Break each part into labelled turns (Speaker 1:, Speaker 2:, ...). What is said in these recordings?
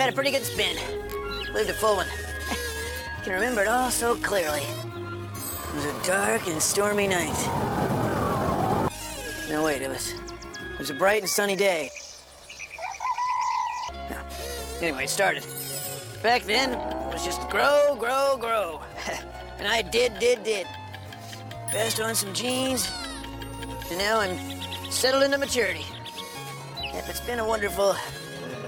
Speaker 1: had a pretty good spin. Lived a full one. I can remember it all so clearly. It was a dark and stormy night. No, wait, it was a bright and sunny day. No. Anyway, it started. Back then, it was just grow, grow, grow. And I did. Passed on some genes, and now I'm settled into maturity. Yep, it's been a wonderful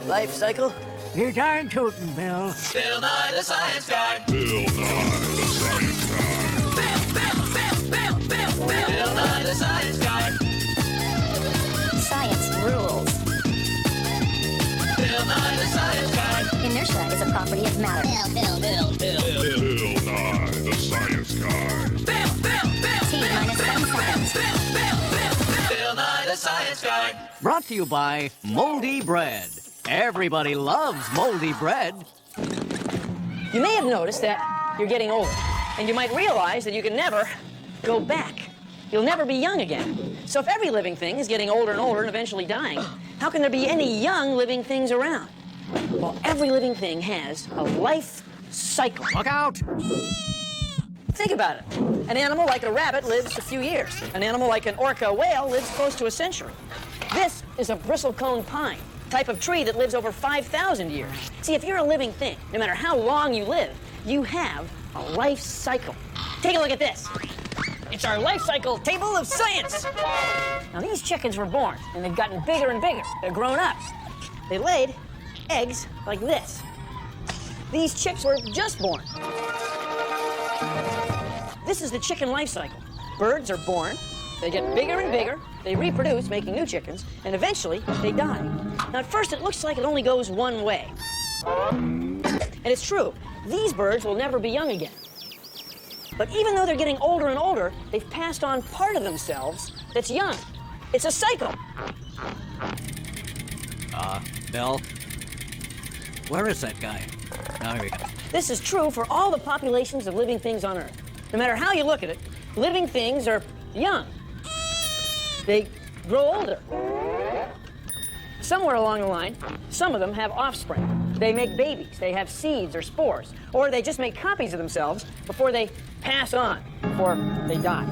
Speaker 1: life cycle.
Speaker 2: You're darn tootin', Bill.
Speaker 3: Bill Nye the Science Guy. Bill Nye the Science Guy. Bill Nye the Science Guy.
Speaker 4: Science rules.
Speaker 3: Bill Nye the Science Guy.
Speaker 4: Inertia is a property of matter.
Speaker 3: Bill Nye the Science Guy.
Speaker 4: T minus 7 seconds.
Speaker 3: Bill Nye the Science Guy.
Speaker 2: Brought to you by Moldy Bread. Everybody loves moldy bread.
Speaker 1: You may have noticed that you're getting older, and you might realize that you can never go back. You'll never be young again. So if every living thing is getting older and older and eventually dying, how can there be any young living things around? Well, every living thing has a life cycle.
Speaker 2: Look out!
Speaker 1: Think about it. An animal like a rabbit lives a few years. An animal like an orca whale lives close to a century. This is a bristlecone pine, type of tree that lives over 5,000 years. See, if you're a living thing, no matter how long you live, you have a life cycle. Take a look at this. It's our life cycle table of science. Now, these chickens were born, and they've gotten bigger and bigger. They're grown up. They laid eggs like this. These chicks were just born. This is the chicken life cycle. Birds are born, they get bigger and bigger, they reproduce, making new chickens, and eventually they die. Now, at first, it looks like it only goes one way. And it's true, these birds will never be young again. But even though they're getting older and older, they've passed on part of themselves that's young. It's a cycle.
Speaker 2: Bill? Where is that guy? Oh, here we go.
Speaker 1: This is true for all the populations of living things on Earth. No matter how you look at it, living things are young. They grow older. Somewhere along the line, some of them have offspring. They make babies, they have seeds or spores, or they just make copies of themselves before they pass on, before they die.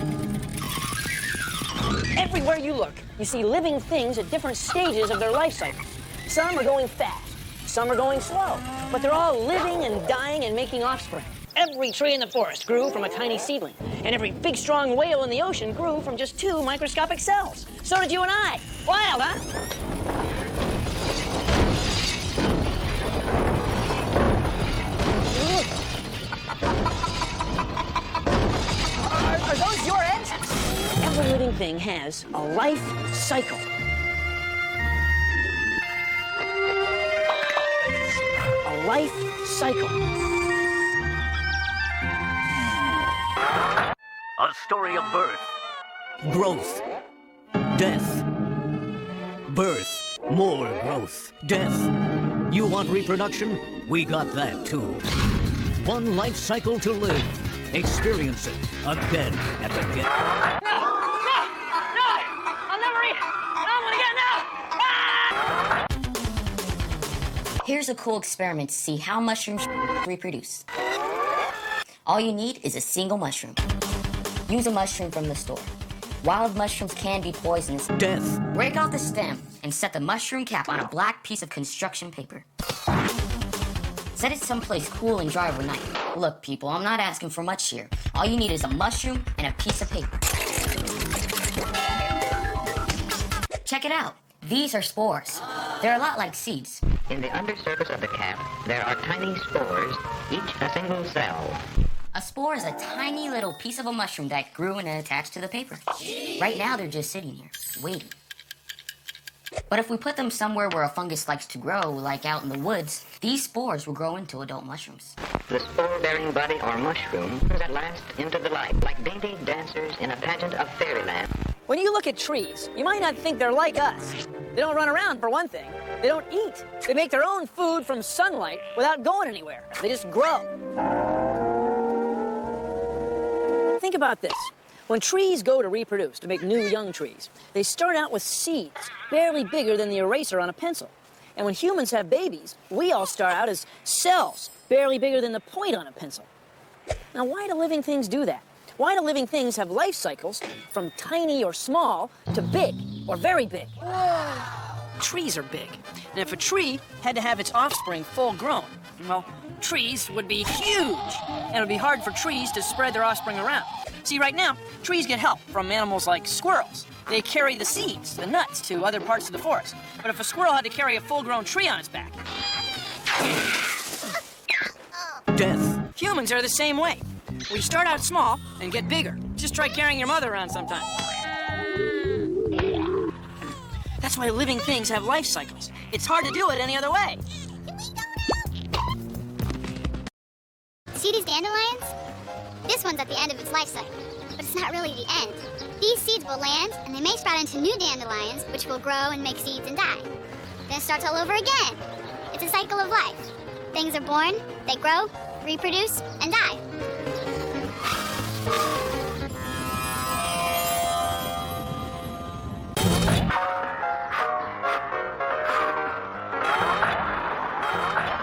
Speaker 1: Everywhere you look, you see living things at different stages of their life cycle. Some are going fast, some are going slow, but they're all living and dying and making offspring. Every tree in the forest grew from a tiny seedling, and every big, strong whale in the ocean grew from just 2 microscopic cells. So did you and I. Wild, huh? Are those your eggs? Every living thing has a life cycle. A life cycle.
Speaker 2: A story of birth, growth, death, birth, more growth, death. You want reproduction? We got that too. One life cycle to live. Experience it again and again.
Speaker 1: No! I'll never eat it! I'm gonna get now!
Speaker 4: Here's a cool experiment to see how mushrooms reproduce. All you need is a single mushroom. Use a mushroom from the store. Wild mushrooms can be poisonous.
Speaker 2: Death.
Speaker 4: Break off the stem and set the mushroom cap on a black piece of construction paper. Set it someplace cool and dry overnight. Look, people, I'm not asking for much here. All you need is a mushroom and a piece of paper. Check it out. These are spores. They're a lot like seeds.
Speaker 5: In the undersurface of the cap, there are tiny spores, each a single cell.
Speaker 4: A spore is a tiny little piece of a mushroom that grew and attached to the paper. Right now, they're just sitting here, waiting. But if we put them somewhere where a fungus likes to grow, like out in the woods, these spores will grow into adult mushrooms.
Speaker 5: The spore-bearing body or mushroom comes at last into the light, like dainty dancers in a pageant of fairyland.
Speaker 1: When you look at trees, you might not think they're like us. They don't run around, for one thing. They don't eat. They make their own food from sunlight without going anywhere. They just grow. Think about this. When trees go to reproduce, to make new young trees, they start out with seeds, barely bigger than the eraser on a pencil. And when humans have babies, we all start out as cells, barely bigger than the point on a pencil. Now, why do living things do that? Why do living things have life cycles from tiny or small to big or very big? Trees are big. And if a tree had to have its offspring full grown, well, trees would be huge. And it would be hard for trees to spread their offspring around. See, right now, trees get help from animals like squirrels. They carry the seeds, the nuts, to other parts of the forest. But if a squirrel had to carry a full-grown tree on its back...
Speaker 2: Death.
Speaker 1: Humans are the same way. We start out small and get bigger. Just try carrying your mother around sometime. That's why living things have life cycles. It's hard to do it any other way.
Speaker 6: See these dandelions? This one's at the end of its life cycle, but it's not really the end. These seeds will land, and they may sprout into new dandelions, which will grow and make seeds and die. Then it starts all over again. It's a cycle of life. Things are born, they grow, reproduce, and die.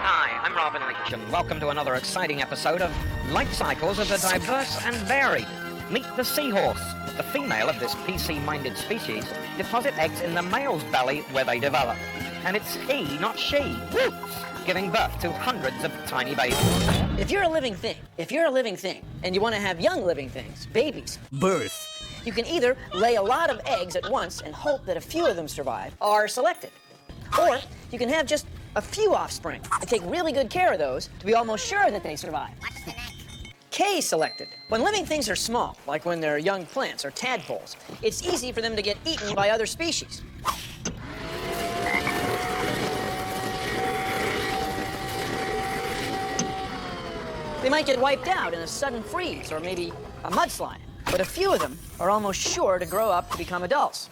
Speaker 5: Hi, I'm Robin Leach, and welcome to another exciting episode of Life Cycles of the Diverse and Varied. Meet the seahorse. The female of this PC-minded species deposit eggs in the male's belly where they develop. And it's he, not she, giving birth to hundreds of tiny babies.
Speaker 1: If you're a living thing, and you want to have young living things, babies,
Speaker 2: Birth.
Speaker 1: you can either lay a lot of eggs at once and hope that a few of them survive, are selected. Or you can have just a few offspring and take really good care of those to be almost sure that they survive. K-selected. When living things are small, like when they're young plants or tadpoles, it's easy for them to get eaten by other species. They might get wiped out in a sudden freeze or maybe a mudslide, but a few of them are almost sure to grow up to become adults.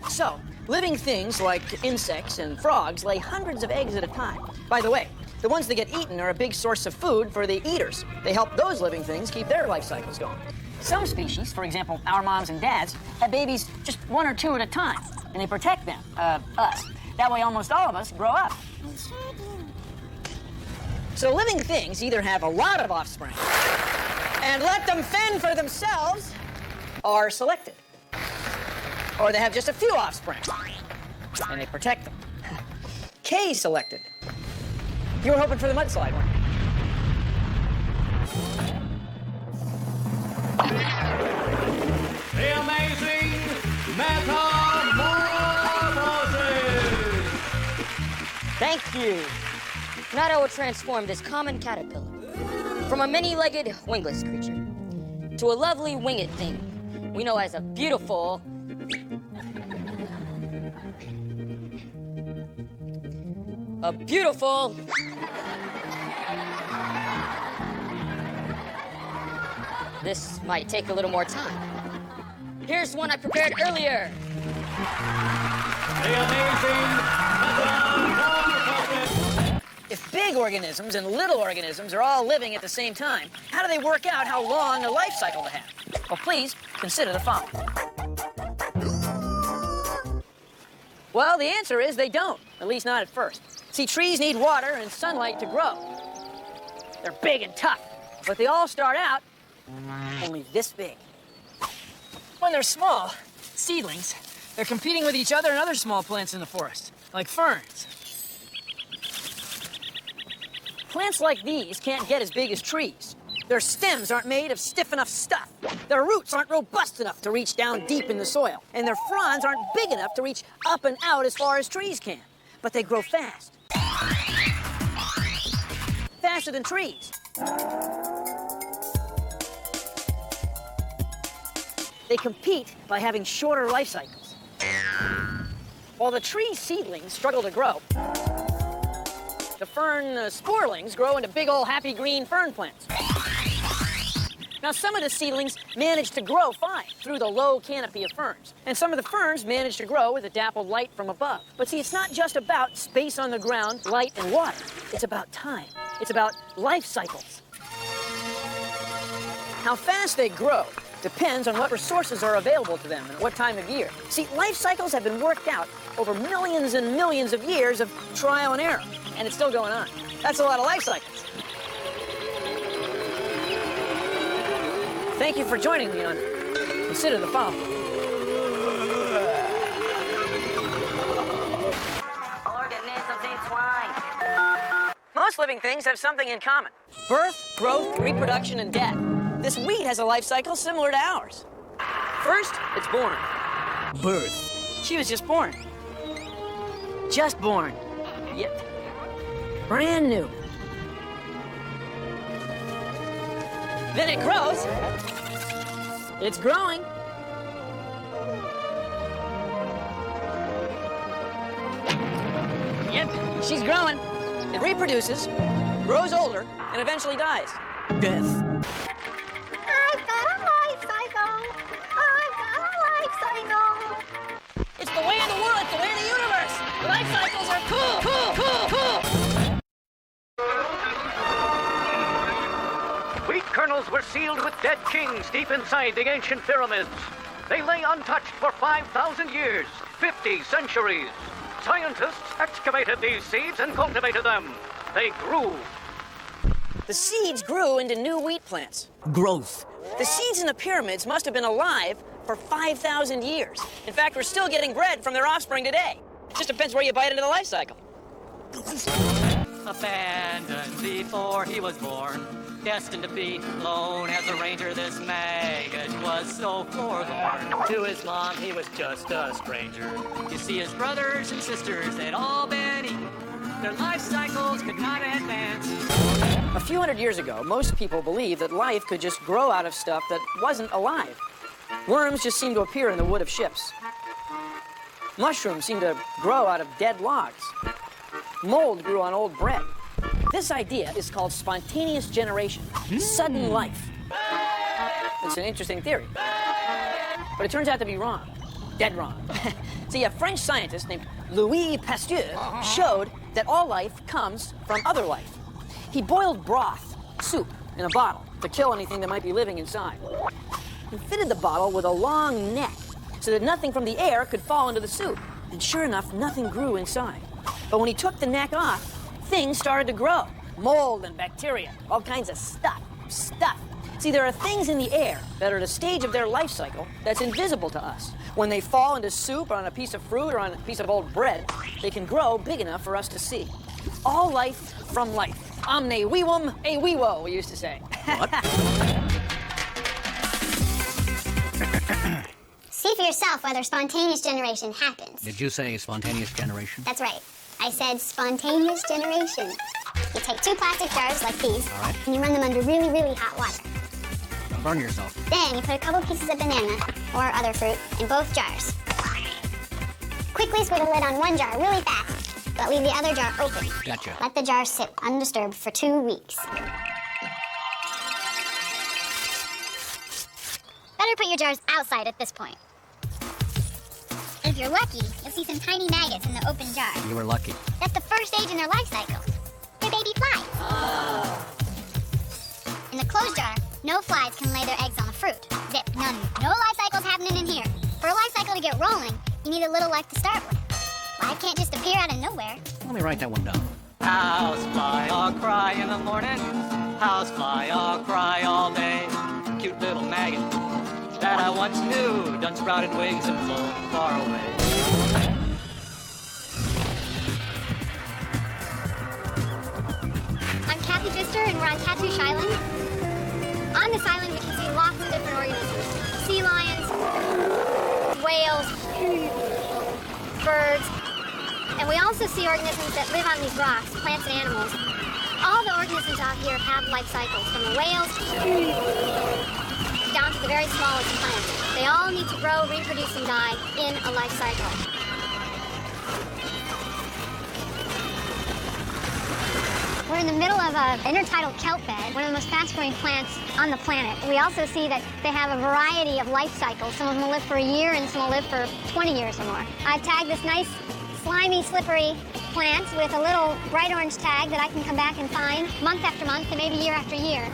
Speaker 1: So, living things like insects and frogs lay hundreds of eggs at a time. By the way, the ones that get eaten are a big source of food for the eaters. They help those living things keep their life cycles going. Some species, for example, our moms and dads, have babies just one or two at a time, and they protect them, us. That way almost all of us grow up. So living things either have a lot of offspring and let them fend for themselves, or selected. Or they have just a few offspring, and they protect them. K-selected. You were hoping for the mudslide, weren't you?
Speaker 3: The amazing metamorphosis!
Speaker 4: Thank you. Tonight I will transform this common caterpillar from a many-legged wingless creature to a lovely winged thing we know as a beautiful... This might take a little more time. Here's one I prepared earlier.
Speaker 3: The amazing metamorphosis!
Speaker 1: If big organisms and little organisms are all living at the same time, how do they work out how long a life cycle to have? Well, please consider the following. Well, the answer is they don't, at least not at first. See, trees need water and sunlight to grow. They're big and tough, but they all start out only this big. When they're small, seedlings, they're competing with each other and other small plants in the forest, like ferns. Plants like these can't get as big as trees. Their stems aren't made of stiff enough stuff. Their roots aren't robust enough to reach down deep in the soil. And their fronds aren't big enough to reach up and out as far as trees can. But they grow fast. Faster than trees. They compete by having shorter life cycles. While the tree seedlings struggle to grow, the fern sporelings grow into big old happy green fern plants. Now, some of the seedlings manage to grow fine through the low canopy of ferns. And some of the ferns manage to grow with a dappled light from above. But see, it's not just about space on the ground, light, and water. It's about time. It's about life cycles. How fast they grow depends on what resources are available to them and what time of year. See, life cycles have been worked out over millions and millions of years of trial and error, and it's still going on. That's a lot of life cycles. Thank you for joining me on Consider the Following.
Speaker 4: Organisms entwined.
Speaker 1: Most living things have something in common: birth, growth, reproduction, and death. This weed has a life cycle similar to ours. First, it's born.
Speaker 2: Birth.
Speaker 1: She was just born. Just born. Yep. Brand new. Then it grows. It's growing. Yep, she's growing. It reproduces, grows older, and eventually dies.
Speaker 2: Death.
Speaker 6: I've got a life cycle. I've got a life cycle.
Speaker 1: It's the way of the world. It's the way of the universe. Life cycles are cool, cool, cool, cool.
Speaker 7: Wheat kernels were sealed with dead kings deep inside the ancient pyramids. They lay untouched for 5,000 years, 50 centuries. Scientists excavated these seeds and cultivated them. They grew.
Speaker 1: The seeds grew into new wheat plants.
Speaker 2: Growth.
Speaker 1: The seeds in the pyramids must have been alive for 5,000 years. In fact, we're still getting bread from their offspring today. It just depends where you bite into the life cycle.
Speaker 8: Abandoned before he was born, destined to be alone as a ranger, this maggot was so forlorn. To his mom, he was just a stranger. You see, his brothers and sisters, they'd all been eaten. Their life cycles could not advance.
Speaker 1: A few hundred years ago, most people believed that life could just grow out of stuff that wasn't alive. Worms just seemed to appear in the wood of ships. Mushrooms seemed to grow out of dead logs. Mold grew on old bread. This idea is called spontaneous generation, sudden life. It's an interesting theory, but it turns out to be wrong. Dead wrong. See, a French scientist named Louis Pasteur showed that all life comes from other life. He boiled broth, soup, in a bottle to kill anything that might be living inside. He fitted the bottle with a long neck so that nothing from the air could fall into the soup. And sure enough, nothing grew inside. But when he took the neck off, things started to grow. Mold and bacteria, all kinds of stuff. See, there are things in the air that are at a stage of their life cycle that's invisible to us. When they fall into soup or on a piece of fruit or on a piece of old bread, they can grow big enough for us to see. All life from life. Omne vivum e vivo, we used to say.
Speaker 2: What?
Speaker 6: See for yourself whether spontaneous generation happens.
Speaker 2: Did you say spontaneous generation?
Speaker 6: That's right. I said spontaneous generation. You take 2 plastic jars like these,
Speaker 2: All right.
Speaker 6: and you run them under really, really hot water.
Speaker 2: Don't burn yourself.
Speaker 6: Then you put a couple pieces of banana or other fruit in both jars. Quickly screw the lid on one jar really fast, but leave the other jar open.
Speaker 2: Gotcha.
Speaker 6: Let the jar sit undisturbed for 2 weeks. Better put your jars outside at this point. And if you're lucky, you'll see some tiny maggots in the open jar.
Speaker 2: You were lucky.
Speaker 6: That's the first stage in their life cycle. They're baby flies. In the closed jar, no flies can lay their eggs on the fruit. Zip, none. No life cycles happening in here. For a life cycle to get rolling, you need a little life to start with. Life can't just appear out of nowhere.
Speaker 2: Let me write that one down.
Speaker 8: Housefly all cry in the morning, housefly all cry all day. Cute little maggot that I once knew done sprouted wings and flown far away.
Speaker 6: I'm Kathy Pfister, and we're on Tattoosh Island. On this island, we can see lots of different organisms. Sea lions, whales, birds, and we also see organisms that live on these rocks, plants and animals. All the organisms out here have life cycles, from the whales down to the very smallest plants. They all need to grow, reproduce, and die in a life cycle. We're in the middle of an intertidal kelp bed, one of the most fast-growing plants on the planet. We also see that they have a variety of life cycles. Some of them will live for a year, and some will live for 20 years or more. I've tagged this nice, slimy, slippery plant with a little bright orange tag that I can come back and find month after month and maybe year after year.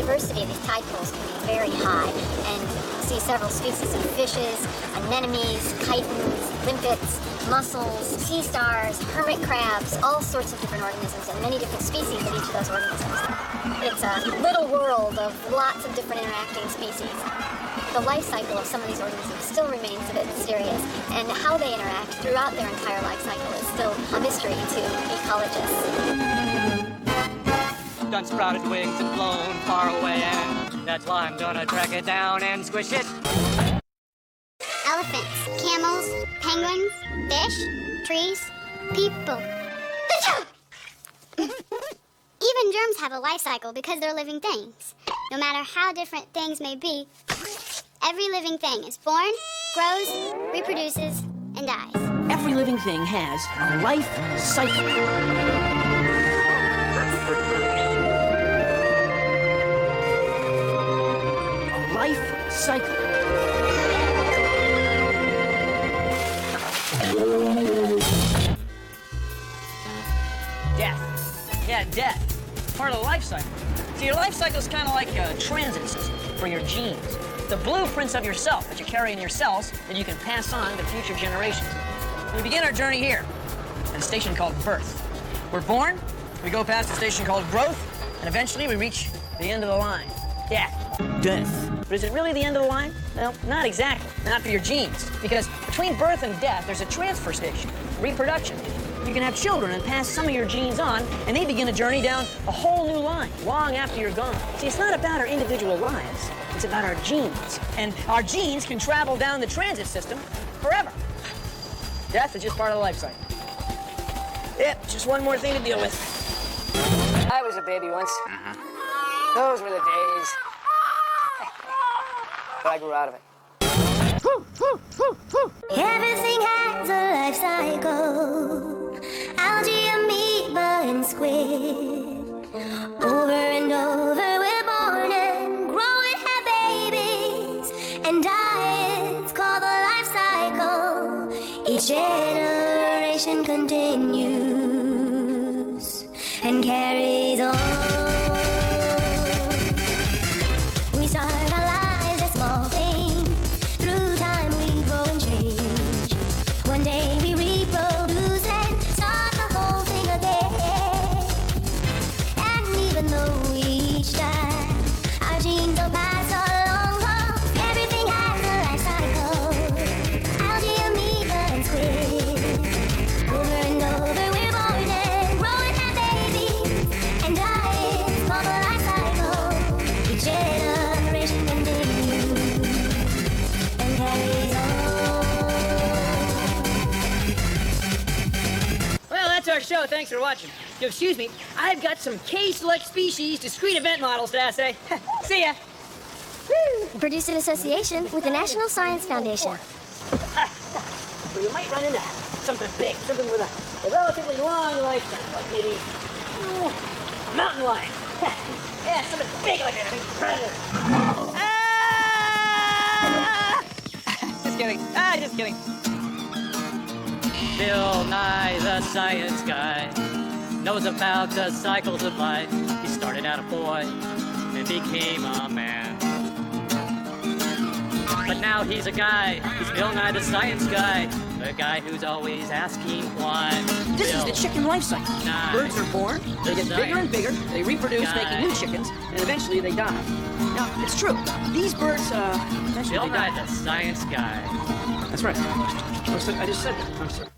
Speaker 6: diversity of these tide pools can be very high, and you see several species of fishes, anemones, chitons, limpets, mussels, sea stars, hermit crabs, all sorts of different organisms, and many different species of each of those organisms. It's a little world of lots of different interacting species. The life cycle of some of these organisms still remains a bit mysterious, and how they interact throughout their entire life cycle is still a mystery to ecologists.
Speaker 8: Done sprouted wings and flown far away, and that's why I'm gonna track it down and squish it.
Speaker 6: Elephants, camels, penguins, fish, trees, people. Even germs have a life cycle because they're living things. No matter how different things may be, every living thing is born, grows, reproduces, and dies.
Speaker 1: Every living thing has a life cycle. A life cycle. Death. Yeah, death. Part of the life cycle. So your life cycle is kind of like a transit system for your genes. The blueprints of yourself that you carry in your cells that you can pass on to future generations. We begin our journey here at a station called birth. We're born, we go past a station called growth, and eventually we reach the end of the line. Death.
Speaker 2: Death.
Speaker 1: But is it really the end of the line? Well, not exactly. Not for your genes. Because between birth and death, there's a transfer station, reproduction. You can have children and pass some of your genes on, and they begin a journey down a whole new line, long after you're gone. See, it's not about our individual lives. It's about our genes. And our genes can travel down the transit system forever. Death is just part of the life cycle. Yep, just one more thing to deal with. I was a baby once. Those were the days. But I grew out of it.
Speaker 9: Everything has a life cycle. Algae, amoeba, and squid. Over and over we're born and grow and have babies and die. It's called the life cycle. Each generation continues and carries on. We start our lives as small things. Through time we grow and change. One day we reproduce and start the whole thing again. And even though we each die, our genes will pass along home. Everything has a life cycle. Algae, amoeba, and squid. Over and over we're born and grow and have babies and die. It's called the life cycle. Each generation continues and carries on.
Speaker 1: Well, that's our show. Thanks for watching. Excuse me, I've got some K-select species discrete event models to assay. See ya.
Speaker 9: Produced in association with the National Science Foundation.
Speaker 1: Well, you might run into something big, something with a relatively long lifetime, like maybe a mountain lion. Yeah, something big like that. Ah! Just kidding. Just kidding.
Speaker 8: Bill Nye, the science guy, knows about the cycles of life. He started out a boy and became a man. But now he's a guy. He's Bill Nye, the science guy. The guy who's always asking why.
Speaker 1: This is the chicken life cycle.
Speaker 8: Nye,
Speaker 1: Birds are born, they get bigger and bigger, they reproduce,
Speaker 8: guy.
Speaker 1: making new chickens, and eventually they die. Now, it's true. These birds, eventually
Speaker 8: Bill
Speaker 1: they die.
Speaker 8: Nye, the science guy.
Speaker 1: That's right. I just said that. I'm sorry.